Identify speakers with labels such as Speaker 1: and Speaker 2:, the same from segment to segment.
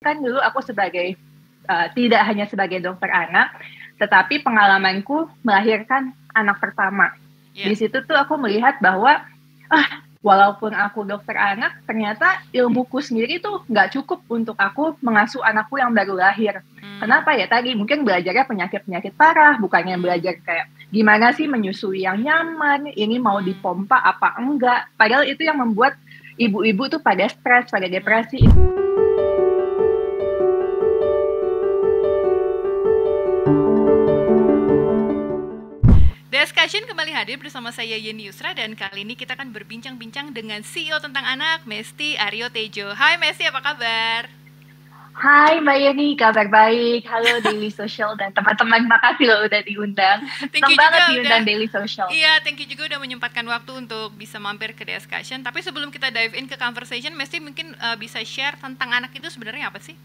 Speaker 1: Kan dulu aku sebagai tidak hanya sebagai dokter anak, tetapi pengalamanku melahirkan anak pertama. Di situ tuh aku melihat bahwa walaupun aku dokter anak, ternyata ilmuku sendiri tuh nggak cukup untuk aku mengasuh anakku yang baru lahir. Kenapa ya? Tadi mungkin belajarnya penyakit-penyakit parah, bukannya belajar kayak gimana sih menyusui yang nyaman, ini mau dipompa apa enggak. Padahal itu yang membuat ibu-ibu tuh pada stres, pada depresi.
Speaker 2: Discussion kembali hadir bersama saya Yeni Yusra, dan kali ini kita akan berbincang-bincang dengan CEO Tentang Anak, Mesti Aryo Tejo. Hai Mesti, apa kabar?
Speaker 1: Hai Mbak Yeni, kabar baik. Halo Daily Social dan teman-teman, makasih loh udah diundang. Senang banget diundang Daily Social.
Speaker 2: Iya, thank you juga udah menyempatkan waktu untuk bisa mampir ke Discussion. Tapi sebelum kita dive in ke conversation, Mesti mungkin bisa share tentang anak itu sebenarnya apa sih?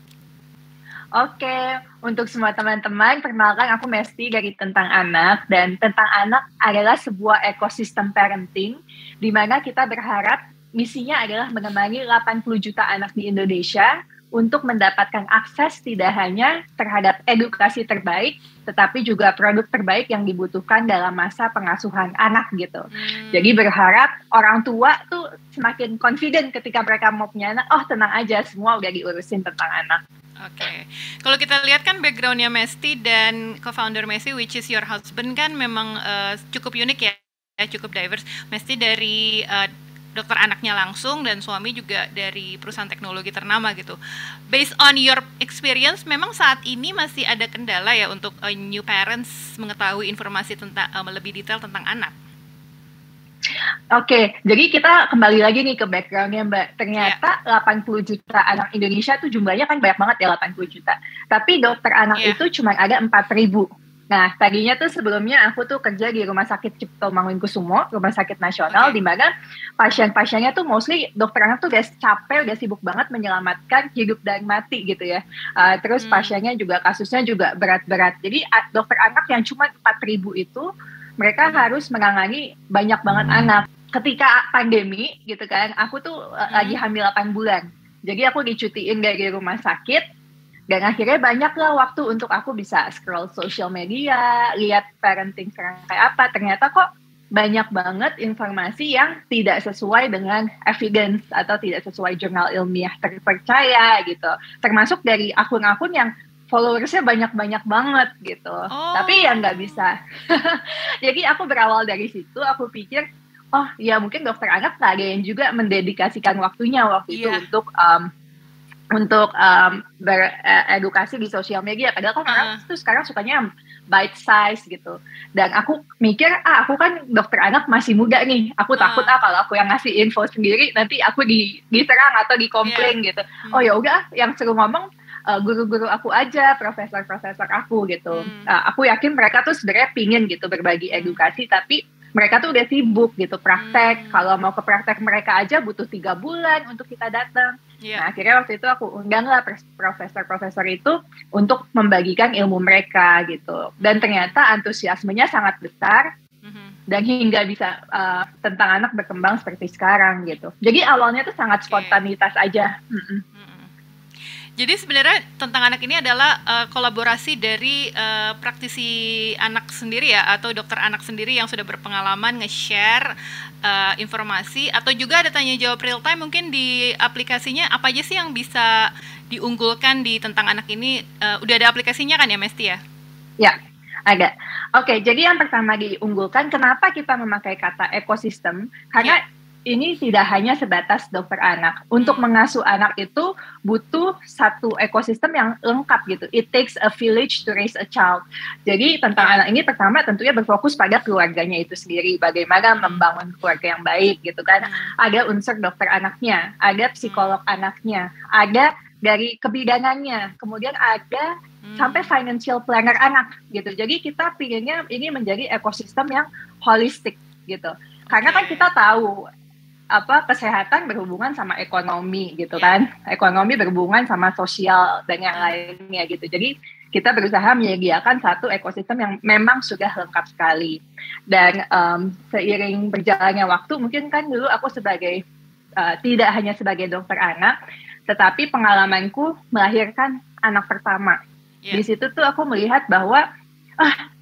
Speaker 1: Oke, untuk semua teman-teman, perkenalkan aku Mesti dari Tentang Anak, dan Tentang Anak adalah sebuah ekosistem parenting di mana kita berharap misinya adalah menemani 80 juta anak di Indonesia untuk mendapatkan akses tidak hanya terhadap edukasi terbaik, tetapi juga produk terbaik yang dibutuhkan dalam masa pengasuhan anak gitu. Jadi berharap orang tua tuh semakin confident ketika mereka mau punya anak, oh tenang aja, semua udah diurusin tentang anak.
Speaker 2: Oke. Kalau kita lihat kan backgroundnya Mesti dan co-founder Mesti, which is your husband, kan memang cukup unik ya, cukup diverse. Mesti dari dokter anaknya langsung, dan suami juga dari perusahaan teknologi ternama gitu. Based on your experience, memang saat ini masih ada kendala ya untuk new parents mengetahui informasi tentang lebih detail tentang anak.
Speaker 1: Oke, jadi kita kembali lagi nih ke background-nya Mbak. Ternyata 80 juta anak Indonesia tuh jumlahnya kan banyak banget ya, 80 juta. Tapi dokter anak itu cuma ada 4.000. Nah, tadinya tuh sebelumnya aku tuh kerja di Rumah Sakit Cipto Mangunkusumo, Rumah Sakit Nasional, di mana pasien-pasiennya tuh mostly dokter anak tuh udah capek, udah sibuk banget menyelamatkan hidup dan mati gitu ya. Terus pasiennya juga, kasusnya juga berat-berat. Jadi dokter anak yang cuma 4.000 itu, mereka harus menangani banyak banget anak. Ketika pandemi gitu kan, aku tuh lagi hamil 8 bulan. Jadi aku dicutiin dari rumah sakit, dan akhirnya banyaklah waktu untuk aku bisa scroll social media, lihat parenting sekarang kayak apa. Ternyata kok banyak banget informasi yang tidak sesuai dengan evidence atau tidak sesuai jurnal ilmiah terpercaya gitu. Termasuk dari akun-akun yang followersnya banyak-banyak banget gitu. Tapi ya nggak bisa. Jadi aku berawal dari situ, aku pikir, oh ya mungkin dokter anak nggak ada yang juga mendedikasikan waktunya waktu itu untuk beredukasi di sosial media. Padahal kan orang tuh sekarang sukanya bite size gitu. Dan aku mikir, aku kan dokter anak masih muda nih. Aku takut kalau aku yang ngasih info sendiri nanti aku diserang atau dikomplain gitu. Oh ya udah, yang seru ngomong guru-guru aku aja, profesor-profesor aku gitu. Aku yakin mereka tuh sebenarnya pingin gitu berbagi edukasi, tapi mereka tuh udah sibuk gitu praktek. Kalau mau ke praktek mereka aja butuh 3 bulan untuk kita datang. Nah akhirnya waktu itu aku undanglah profesor-profesor itu untuk membagikan ilmu mereka gitu. Dan ternyata antusiasmenya sangat besar. Dan hingga bisa Tentang Anak berkembang seperti sekarang gitu. Jadi awalnya tuh sangat spontanitas aja.
Speaker 2: Jadi sebenarnya Tentang Anak ini adalah kolaborasi dari praktisi anak sendiri ya, atau dokter anak sendiri yang sudah berpengalaman nge-share informasi, atau juga ada tanya jawab real time mungkin di aplikasinya. Apa aja sih yang bisa diunggulkan di Tentang Anak ini? Udah ada aplikasinya kan ya Mesti ya?
Speaker 1: Ya, ada. Oke, jadi yang pertama diunggulkan, kenapa kita memakai kata ekosistem? Karena ini tidak hanya sebatas dokter anak. Untuk mengasuh anak itu butuh satu ekosistem yang lengkap gitu. It takes a village to raise a child. Jadi Tentang Anak ini pertama tentunya berfokus pada keluarganya itu sendiri. Bagaimana membangun keluarga yang baik gitu kan. Ada unsur dokter anaknya, ada psikolog anaknya, ada dari kebidangannya, kemudian ada sampai financial planner anak gitu. Jadi kita pinginnya ini menjadi ekosistem yang holistik gitu. Karena kan kita tahu kesehatan berhubungan sama ekonomi gitu kan. Ekonomi berhubungan sama sosial dan yang lainnya gitu. Jadi kita berusaha menyediakan satu ekosistem yang memang sudah lengkap sekali. Dan seiring berjalannya waktu, mungkin kan dulu aku sebagai tidak hanya sebagai dokter anak, tetapi pengalamanku melahirkan anak pertama. Di situ tuh aku melihat bahwa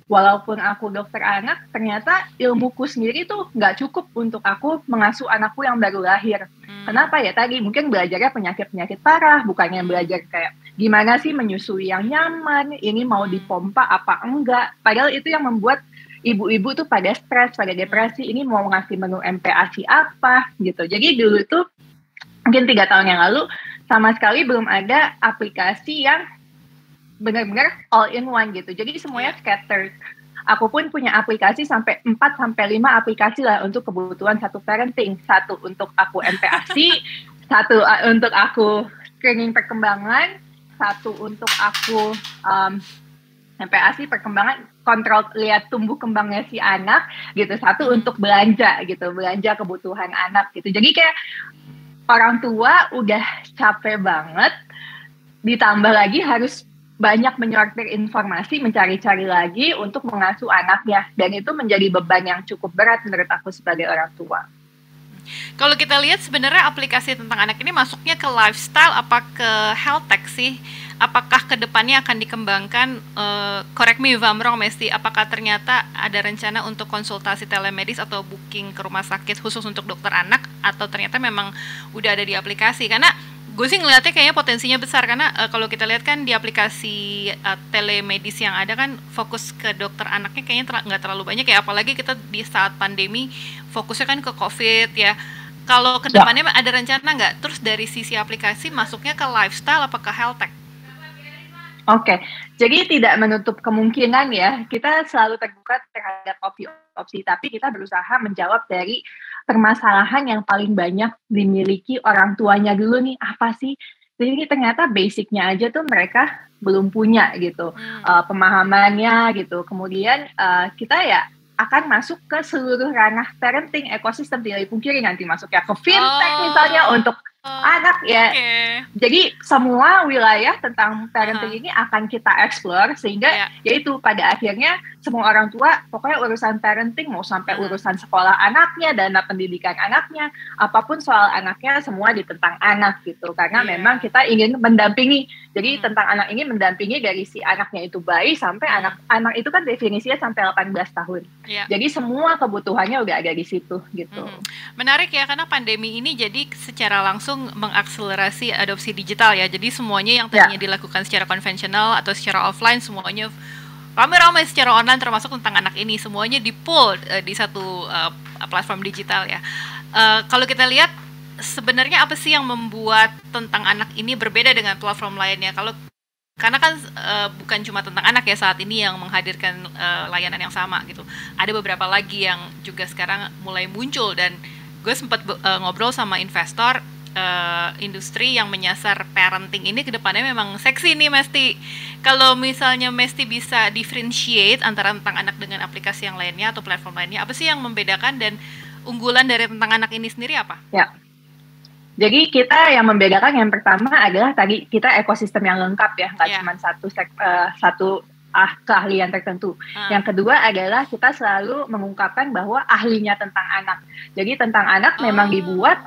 Speaker 1: walaupun aku dokter anak, ternyata ilmuku sendiri tuh nggak cukup untuk aku mengasuh anakku yang baru lahir. Kenapa ya? Tadi mungkin belajarnya penyakit-penyakit parah, bukannya belajar kayak gimana sih menyusui yang nyaman, ini mau dipompa apa enggak. Padahal itu yang membuat ibu-ibu tuh pada stres, pada depresi, ini mau ngasih menu MPASI apa gitu. Jadi dulu tuh mungkin 3 tahun yang lalu sama sekali belum ada aplikasi yang benar-benar all in one gitu. Jadi semuanya scattered. Aku pun punya aplikasi sampai 4-5 aplikasi lah untuk kebutuhan satu parenting. Satu untuk aku MPASI, satu untuk aku screening perkembangan, satu untuk aku MPASI perkembangan, kontrol lihat tumbuh kembangnya si anak gitu. Satu untuk belanja gitu, belanja kebutuhan anak gitu. Jadi kayak orang tua udah capek banget, ditambah lagi harus banyak menyortir informasi, mencari-cari lagi untuk mengasuh anaknya. Dan itu menjadi beban yang cukup berat menurut aku sebagai orang tua.
Speaker 2: Kalau kita lihat sebenarnya aplikasi tentang anak ini masuknya ke lifestyle apa ke health tech sih? Apakah kedepannya akan dikembangkan, correct me if I'm wrong Mesti, apakah ternyata ada rencana untuk konsultasi telemedis atau booking ke rumah sakit khusus untuk dokter anak, atau ternyata memang udah ada di aplikasi? Karena gue sih ngeliatnya kayaknya potensinya besar, karena kalau kita lihat kan di aplikasi telemedis yang ada kan fokus ke dokter anaknya kayaknya nggak terlalu banyak ya, apalagi kita di saat pandemi fokusnya kan ke COVID ya. Kalau kedepannya ada rencana nggak? Terus dari sisi aplikasi masuknya ke lifestyle apa ke health tech?
Speaker 1: Oke, jadi tidak menutup kemungkinan ya, kita selalu terbuka terhadap opsi-opsi, tapi kita berusaha menjawab dari permasalahan yang paling banyak dimiliki orang tuanya dulu nih, apa sih? Jadi ternyata basicnya aja tuh mereka belum punya gitu, pemahamannya gitu. Kemudian kita ya akan masuk ke seluruh ranah parenting ekosistem, tidak dipungkiri nanti masuknya ke fintech misalnya untuk anak ya. Jadi semua wilayah tentang parenting ini akan kita explore sehingga yaitu pada akhirnya semua orang tua pokoknya urusan parenting mau sampai urusan sekolah anaknya, dana pendidikan anaknya, apapun soal anaknya semua di tentang anak gitu. Karena memang kita ingin mendampingi. Jadi tentang anak ini mendampingi dari si anaknya itu bayi sampai anak itu kan definisinya sampai 18 tahun. Jadi semua kebutuhannya udah ada di situ gitu.
Speaker 2: Menarik ya, karena pandemi ini jadi secara langsung mengakselerasi adopsi digital ya. Jadi semuanya yang tadinya dilakukan secara konvensional atau secara offline semuanya ramai-ramai secara online, termasuk tentang anak ini semuanya di-pull di satu platform digital ya. Kalau kita lihat sebenarnya apa sih yang membuat tentang anak ini berbeda dengan platform lainnya? Karena kan bukan cuma tentang anak ya saat ini yang menghadirkan layanan yang sama gitu. Ada beberapa lagi yang juga sekarang mulai muncul, dan gue sempat ngobrol sama investor industri yang menyasar parenting ini ke depannya memang seksi nih Mesti. Kalau misalnya Mesti bisa differentiate antara tentang anak dengan aplikasi yang lainnya atau platform lainnya, apa sih yang membedakan dan unggulan dari tentang anak ini sendiri apa?
Speaker 1: Ya. Jadi kita yang membedakan yang pertama adalah tadi kita ekosistem yang lengkap ya, nggak cuma satu keahlian tertentu. Yang kedua adalah kita selalu mengungkapkan bahwa ahlinya tentang anak. Jadi tentang anak memang dibuat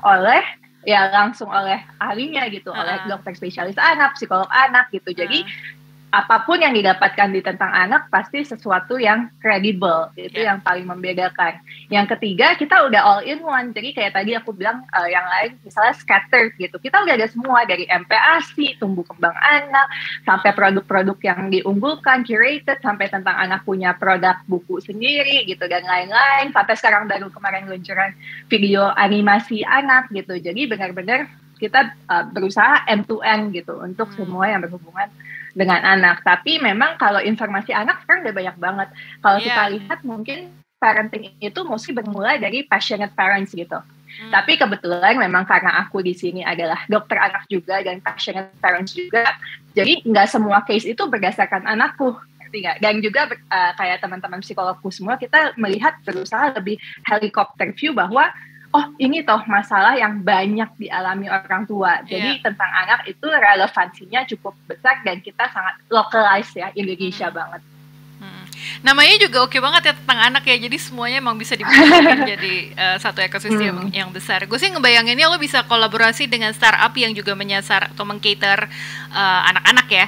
Speaker 1: langsung oleh ahlinya gitu, oleh dokter spesialis anak, psikolog anak gitu. Jadi apapun yang didapatkan di tentang anak pasti sesuatu yang kredibel, itu yang paling membedakan. Yang ketiga, kita udah all in one. Jadi kayak tadi aku bilang yang lain misalnya scattered gitu. Kita udah ada semua dari MPASI, tumbuh kembang anak, sampai produk-produk yang diunggulkan, curated, sampai tentang anak punya produk buku sendiri gitu dan lain-lain. Sampai sekarang baru kemarin luncuran video animasi anak gitu. Jadi benar-benar kita berusaha end to end gitu untuk semua yang berhubungan dengan anak. Tapi memang kalau informasi anak sekarang udah banyak banget. Kalau kita lihat mungkin parenting itu mesti bermula dari passionate parents gitu. Tapi kebetulan memang karena aku di sini adalah dokter anak juga dan passionate parents juga, jadi nggak semua case itu berdasarkan anakku. Dan juga kayak teman-teman psikologku semua, kita melihat berusaha lebih helikopter view bahwa ini toh masalah yang banyak dialami orang tua. Jadi tentang anak itu relevansinya cukup besar dan kita sangat localized ya, Indonesia banget.
Speaker 2: Namanya juga oke banget ya, tentang anak ya. Jadi semuanya emang bisa dimasukin jadi satu ekosistem yang besar. Gue sih ngebayanginnya lo bisa kolaborasi dengan startup yang juga menyasar atau mengcater anak-anak ya.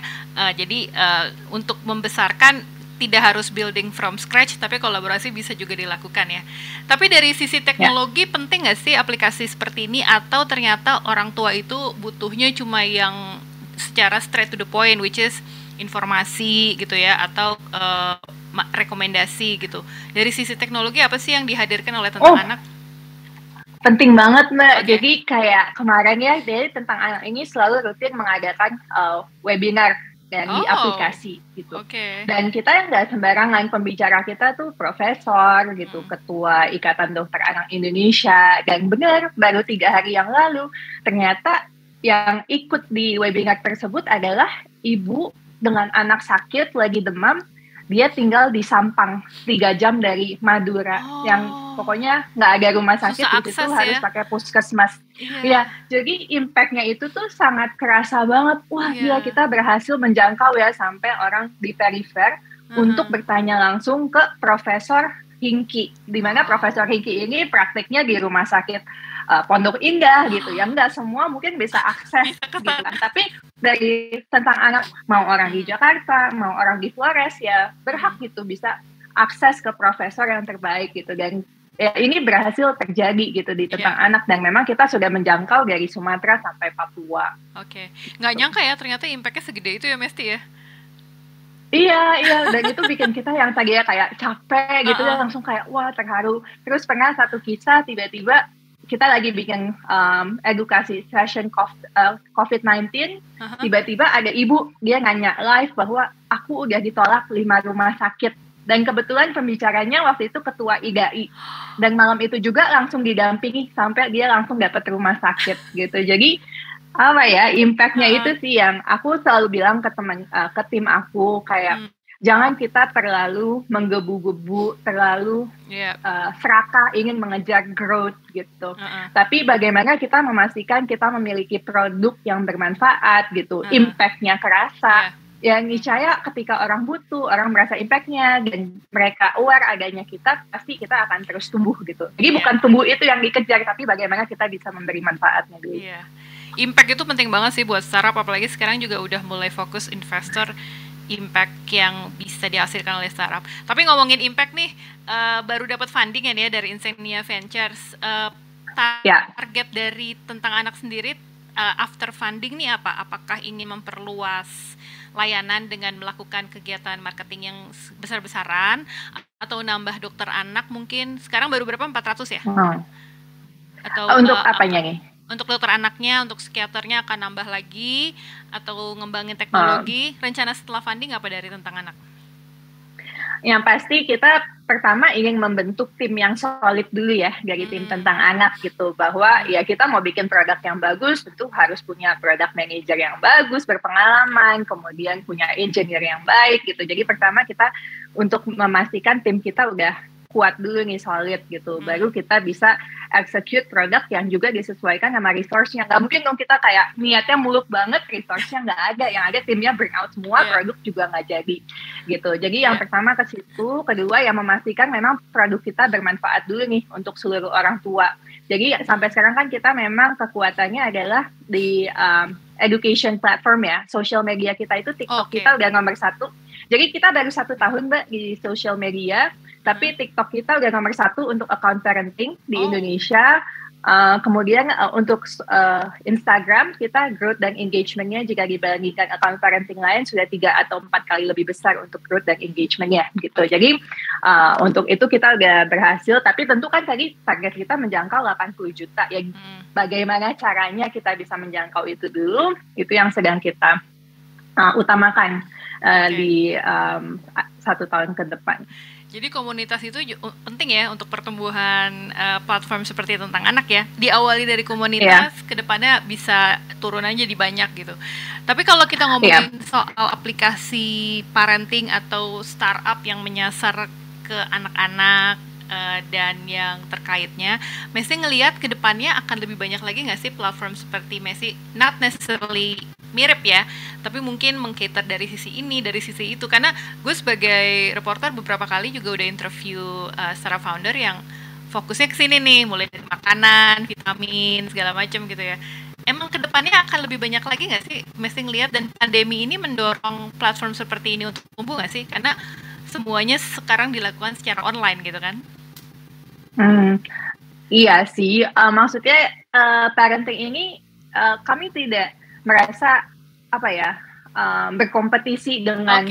Speaker 2: Untuk membesarkan tidak harus building from scratch, tapi kolaborasi bisa juga dilakukan ya. Tapi dari sisi teknologi penting nggak sih aplikasi seperti ini, atau ternyata orang tua itu butuhnya cuma yang secara straight to the point, which is informasi gitu ya, atau rekomendasi gitu. Dari sisi teknologi apa sih yang dihadirkan oleh tentang anak?
Speaker 1: Penting banget Mbak. Jadi kayak kemarin ya, dari tentang anak ini selalu rutin mengadakan webinar dari aplikasi gitu. Dan kita yang nggak sembarangan, pembicara kita tuh profesor gitu, ketua Ikatan Dokter Anak Indonesia, dan benar baru 3 hari yang lalu ternyata yang ikut di webinar tersebut adalah ibu dengan anak sakit lagi demam. Dia tinggal di Sampang, 3 jam dari Madura, yang pokoknya nggak ada rumah sakit di situ, harus pakai puskesmas. Ya, jadi impact-nya itu tuh sangat kerasa banget. Wah, gila, kita berhasil menjangkau ya sampai orang di perifer untuk bertanya langsung ke Profesor Hingki, di mana Profesor Hingki ini praktiknya di rumah sakit Pondok Indah gitu, yang nggak semua mungkin bisa akses gitu kan. Tapi dari tentang anak, mau orang di Jakarta, mau orang di Flores, ya berhak gitu bisa akses ke profesor yang terbaik gitu. Dan ya, ini berhasil terjadi gitu di tentang anak, dan memang kita sudah menjangkau dari Sumatera sampai Papua.
Speaker 2: Nggak nyangka ya ternyata impact-nya segede itu ya Mesti ya.
Speaker 1: Iya, dan itu bikin kita yang tadinya kayak capek gitu ya, langsung kayak wah, terharu. Terus pernah satu kisah, tiba-tiba kita lagi bikin edukasi session COVID-19, tiba-tiba ada ibu, dia nanya live bahwa aku udah ditolak 5 rumah sakit, dan kebetulan pembicaranya waktu itu ketua IGAI, dan malam itu juga langsung didampingi sampai dia langsung dapat rumah sakit gitu. Jadi apa ya, impact-nya itu sih yang aku selalu bilang ke tim aku, kayak jangan kita terlalu menggebu-gebu, terlalu serakah ingin mengejar growth gitu. Tapi bagaimana kita memastikan kita memiliki produk yang bermanfaat gitu, impact-nya kerasa. Yang niscaya ketika orang butuh, orang merasa impact-nya, dan mereka aware adanya kita, pasti kita akan terus tumbuh gitu. Jadi bukan tumbuh itu yang dikejar, tapi bagaimana kita bisa memberi manfaatnya dulu.
Speaker 2: Impact itu penting banget sih buat startup, apalagi sekarang juga udah mulai fokus investor impact yang bisa dihasilkan oleh startup. Tapi ngomongin impact nih, baru dapat funding ya dari Insania Ventures. Target dari tentang anak sendiri after funding nih apa? Apakah ingin memperluas layanan dengan melakukan kegiatan marketing yang besar-besaran, atau nambah dokter anak mungkin? Sekarang baru berapa? 400 ya? Atau
Speaker 1: untuk apanya nih?
Speaker 2: Untuk dokter anaknya, untuk psikiaternya akan nambah lagi, atau ngembangin teknologi? Rencana setelah funding apa dari tentang anak?
Speaker 1: Yang pasti kita pertama ingin membentuk tim yang solid dulu ya, dari tim tentang anak gitu, bahwa ya kita mau bikin produk yang bagus, tentu harus punya product manager yang bagus, berpengalaman, kemudian punya engineer yang baik gitu. Jadi pertama kita untuk memastikan tim kita udah kuat dulu nih, solid gitu, baru kita bisa execute produk yang juga disesuaikan sama resource-nya. Nggak mungkin dong kita kayak niatnya muluk banget, resource-nya nggak ada, yang ada timnya burn out semua, produk juga nggak jadi gitu. Jadi yang pertama ke situ, kedua yang memastikan memang produk kita bermanfaat dulu nih untuk seluruh orang tua. Jadi sampai sekarang kan kita memang kekuatannya adalah di education platform ya, social media kita itu TikTok kita udah nomor 1. Jadi kita baru 1 tahun Mbak di social media, tapi TikTok kita udah nomor 1 untuk account parenting di Indonesia. Kemudian untuk Instagram kita growth dan engagement-nya jika dibandingkan account parenting lain sudah 3 atau 4 kali lebih besar untuk growth dan engagement-nya gitu. Jadi untuk itu kita udah berhasil, tapi tentu kan tadi target kita menjangkau 80 juta. Ya, bagaimana caranya kita bisa menjangkau itu dulu, itu yang sedang kita utamakan di 1 tahun ke depan.
Speaker 2: Jadi komunitas itu penting ya untuk pertumbuhan platform seperti tentang anak ya. Diawali dari komunitas, kedepannya bisa turun aja di banyak gitu. Tapi kalau kita ngomongin soal aplikasi parenting atau startup yang menyasar ke anak-anak, dan yang terkaitnya. Messi ngelihat ke depannya akan lebih banyak lagi nggak sih platform seperti Messi, not necessarily mirip ya, tapi mungkin mengcater dari sisi ini, dari sisi itu. Karena gue sebagai reporter beberapa kali juga udah interview secara founder yang fokusnya ke sini nih, mulai dari makanan, vitamin, segala macam gitu ya. Emang kedepannya akan lebih banyak lagi nggak sih Messi ngelihat, dan pandemi ini mendorong platform seperti ini untuk tumbuh nggak sih? Karena semuanya sekarang dilakukan secara online gitu kan?
Speaker 1: Iya sih, maksudnya parenting ini kami tidak merasa apa ya berkompetisi dengan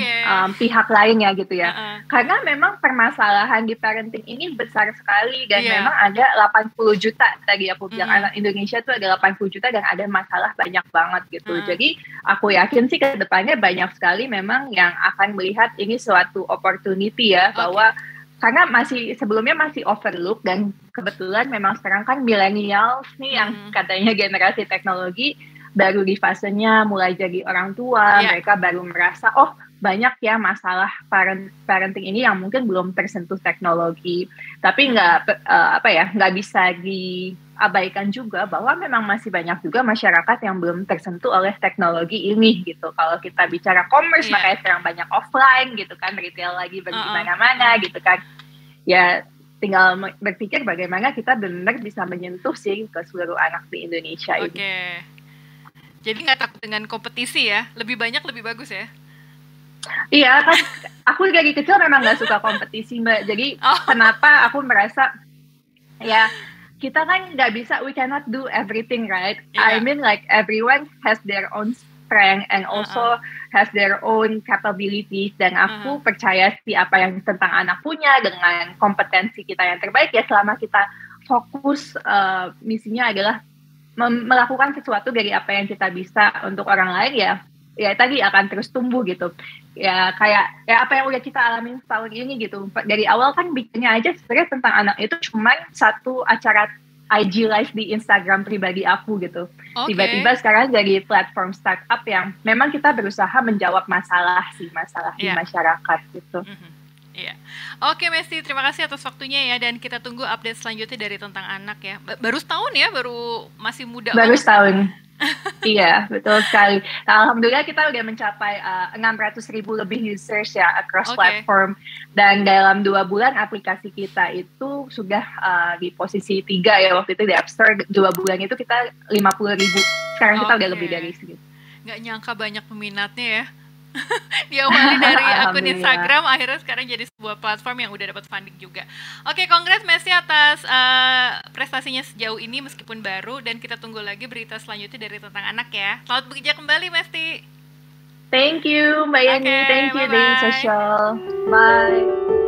Speaker 1: pihak lainnya gitu ya. Karena memang permasalahan di parenting ini besar sekali dan memang ada 80 juta tadi aku bilang anak Indonesia tuh ada 80 juta dan ada masalah banyak banget gitu. Jadi aku yakin sih ke depannya banyak sekali memang yang akan melihat ini suatu opportunity ya, bahwa karena sebelumnya masih overlook, dan kebetulan memang sekarang kan millennials nih yang katanya generasi teknologi baru di fasenya mulai jadi orang tua, mereka baru merasa oh banyak ya masalah parenting ini yang mungkin belum tersentuh teknologi. Tapi nggak bisa diabaikan juga bahwa memang masih banyak juga masyarakat yang belum tersentuh oleh teknologi ini gitu. Kalau kita bicara commerce, makanya sekarang banyak offline gitu kan, retail lagi bagaimana-mana gitu kan. Ya tinggal berpikir bagaimana kita benar bisa menyentuh sih ke seluruh anak di Indonesia ini.
Speaker 2: Jadi nggak takut dengan kompetisi ya, lebih banyak lebih bagus ya.
Speaker 1: Iya kan, aku dari kecil memang nggak suka kompetisi Mbak. Jadi kenapa aku merasa ya kita kan nggak bisa, we cannot do everything right. I mean like everyone has their own strength and also has their own capabilities, dan aku percaya sih apa yang tentang anak punya dengan kompetensi kita yang terbaik ya, selama kita fokus misinya adalah melakukan sesuatu dari apa yang kita bisa untuk orang lain, ya tadi akan terus tumbuh gitu. Ya kayak apa yang udah kita alamin setahun ini gitu. Dari awal kan bikinnya aja sebenarnya tentang anak itu cuman satu acara IG live di Instagram pribadi aku gitu. Tiba-tiba sekarang jadi platform startup yang memang kita berusaha menjawab masalah di masyarakat gitu.
Speaker 2: Iya. Oke Messi, terima kasih atas waktunya ya, dan kita tunggu update selanjutnya dari tentang anak ya. Baru setahun ya, masih muda.
Speaker 1: Baru setahun. Iya, betul sekali. Alhamdulillah kita udah mencapai 600,000 lebih users ya across platform, dan dalam 2 bulan aplikasi kita itu sudah di posisi 3 ya waktu itu di App Store. 2 bulan itu kita 50,000. Sekarang kita udah lebih dari segitu.
Speaker 2: Nggak nyangka banyak peminatnya ya. Diawali dari akun Instagram, akhirnya sekarang jadi sebuah platform yang udah dapat funding juga. Oke, congrats Messi atas prestasinya sejauh ini meskipun baru, dan kita tunggu lagi berita selanjutnya dari tentang anak ya. Selamat bekerja kembali Messi.
Speaker 1: Thank you Mbak Yani, thank you Daily Social. Bye.